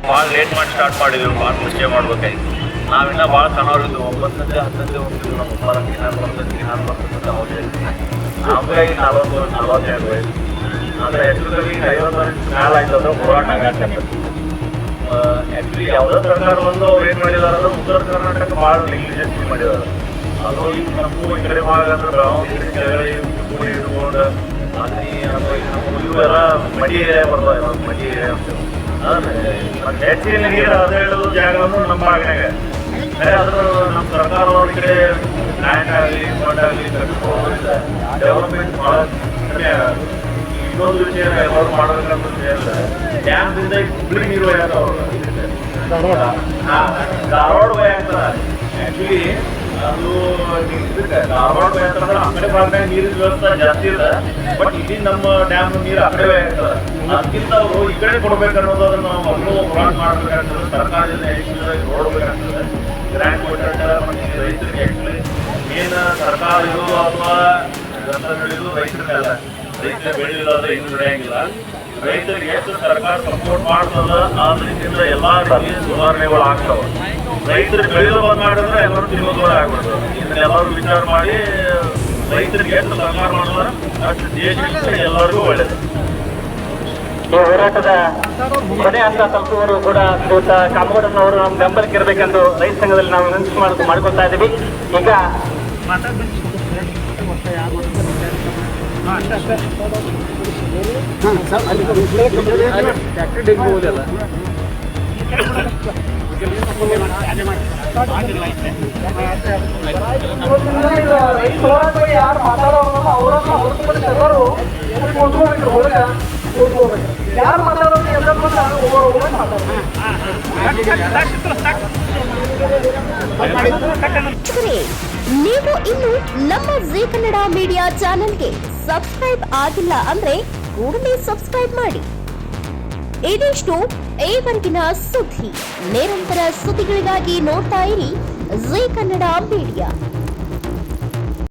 ಭಾಳ ಲೇಟ್ ಮಾಡಿ ಸ್ಟಾರ್ಟ್ ಮಾಡಿದ್ವಿ, ಭಾಳ ಮುಂಚೆ ಮಾಡ್ಬೇಕಾಯ್ತು. ನಾವಿನ್ನ ಭಾಳ ಸಣ್ಣವ್ರಿದ್ವಿ, 9 ಗಂಟೆ 10 ಗಂಟೆ ಹೋಗ್ತಿದ್ವಿ. ನಮ್ಮ ಉಪ್ಪಾರಕ್ಕೆ ನಾನು ಬರ್ತೈತಿ ನಮ್ಗಾಗಿ 42 ವಯಸ್ಸು. ಆದರೆ ಹೆಚ್ಚುವರಿ 50 ವರ್ಷ ಮ್ಯಾಲೆ ಆಯ್ತು ಅಂದ್ರೆ ಹೋರಾಟ ಆಗತ್ತೆ. ಆ್ಯಕ್ಚುಲಿ ಯಾವುದೋ ಸರ್ಕಾರ ಬಂದು ಅವ್ರು ಏನು ಮಾಡಿದಾರೆ ಅಂದ್ರೆ ಉತ್ತರ ಕರ್ನಾಟಕ ಭಾಳ ನೆಗ್ಲಿಜೆನ್ಸಿ ಮಾಡಿದ್ದಾರೆ. ಅದು ಈಗ ನಮ್ಮ ಈ ಕಡೆ ಭಾಗ ಅಂದ್ರೆ ಬೆಳಗಾವಿ ಕೆಳಗಡೆ ಕೂಡಿ ಇಟ್ಕೊಂಡು ಅಲ್ಲಿ ಇವೆಲ್ಲ ಮಡಿ ಏರಿಯಾ ಬರ್ತಾವೆ, ಮಡಿ ಏರಿಯಾ ಅಂತ. ಮತ್ತು ಹೆಚ್ಚಿನ ನೀರು ಅದೇ ಹೇಳೋದು ಜಾಗವನ್ನು ನಮ್ಮ ಭಾಗನಾಗ ಅದ್ರ ನಮ್ಮ ಸರ್ಕಾರದವ್ರ ಕಡೆ ಲ್ಯಾಂಡ್ ಆಗಲಿ ಫಂಡ್ ಆಗಲಿ ಡೆವಲಪ್ಮೆಂಟ್ ಭಾಳ ಕಡಿಮೆ ಆಗೋದು. ಇನ್ನೊಂದು ವಿಷಯ ಎಲ್ಲರೂ ಮಾಡಬೇಕಂತ ಹೇಳಿದ್ರೆ ಡ್ಯಾಮ್ದಿಂದ ಹುಬ್ಳಿ ನೀರು ಒಯ್ಯಾಗ್ತಾವ, ಧಾರವಾಡ ಒಯ್ಯಾಗ್ತದ. ಆ್ಯಕ್ಚುಲಿ ಅದು ಧಾರವಾಡ ಒಯ್ಯಾಗ್ತಂದ್ರೆ ಆ ಕಡೆ ಭಾಗನಾಗ ನೀರಿನ ವ್ಯವಸ್ಥೆ ಜಾಸ್ತಿ ಇದೆ. ಬಟ್ ಇಲ್ಲಿ ನಮ್ಮ ಡ್ಯಾಮ್ ನೀರು ಆ ಕಡೆ ಒಯ್ಯಾಗ್ತದೆ. ಅದಕ್ಕಿಂತ ಅವರು ಈ ಕಡೆ ಕೊಡ್ಬೇಕನ್ನೋದು ಅದನ್ನು ನಾವು ಮೊದಲು ಹೋರಾಟ ಮಾಡಬೇಕಾಗ್ತದೆ. ಸರ್ಕಾರದಿಂದ ನೋಡ್ಬೇಕಾಗ್ತದೆ. ಗ್ರ್ಯಾಂಡ್ ಕೊಟ್ಟಿರ್ತಾರೆ. ಮತ್ತು ರೈತರಿಗೆ ಆ್ಯಕ್ಚುಲಿ ಏನು ಸರ್ಕಾರ ಇರೋದು ಅಥವಾ ನಡೆಯೋದು ರೈತರ ಮೇಲೆ. ರೈತರ ಬೆಳೆಯೋದಾದ್ರೆ ಏನು ನಡೆಯಂಗಿಲ್ಲ. ರೈತರಿಗೆ ಎಷ್ಟು ಸರ್ಕಾರ ಸಪೋರ್ಟ್ ಮಾಡ್ತದ ಆ ರೀತಿಯಿಂದ ಎಲ್ಲ ರೀತಿಯ ಸುಧಾರಣೆಗಳು ಆಗ್ತಾವೆ. ರೈತರು ಬೆಳೆಯೋದು ಬಂದ್ ಮಾಡಿದ್ರೆ ಎಲ್ಲರೂ ತಿನ್ನೋದು ಆಗ್ಬಿಡ್ತದೆ. ಇದನ್ನೆಲ್ಲರೂ ವಿಚಾರ ಮಾಡಿ ರೈತರಿಗೆ ಎಷ್ಟು ಸರ್ಕಾರ ಮಾಡಿದ್ರೆ ಅಷ್ಟು ದೇಶಕ್ಕೆ ಎಲ್ಲರಿಗೂ ಒಳ್ಳೇದು. ಈ ಹೋರಾಟದ ಕೊನೆ ಹಂತ ತಲುಪುವವರು ಕೂಡ ಶ್ರೀಯುತ ಕಾಮಗೌಡನವರು ನಮ್ಮ ಬೆಂಬಲಕ್ಕೆ ಇರಬೇಕೆಂದು ರೈತ ಸಂಘದಲ್ಲಿ ನಾವು ವಿನಂತಿ ಮಾಡ್ಕೊತಾ ಇದ್ದೀವಿ. ಈಗ ಯಾರು ಮಾತಾಡೋರು ಅವರನ್ನ ಹೊರತುಪಡಿಸಿ ಎಲ್ಲರೂ ಯಾರು ಮಾತಾಡೋದು ಎಲ್ಲರೂ ನೀವು ಇನ್ನು ನಮ್ಮ ಜೀ ಕನ್ನಡ ಮೀಡಿಯಾ ಚಾನೆಲ್ಗೆ ಸಬ್ಸ್ಕ್ರೈಬ್ ಆಗಿಲ್ಲ ಅಂದ್ರೆ ಕೂಡಲೇ ಸಬ್ಸ್ಕ್ರೈಬ್ ಮಾಡಿ. ಇದಿಷ್ಟು ಈವರೆಗಿನ ಸುದ್ದಿ. ನಿರಂತರ ಸುದ್ದಿಗಳಿಗಾಗಿ ನೋಡ್ತಾ ಇರಿ ಜೀ ಕನ್ನಡ ಮೀಡಿಯಾ.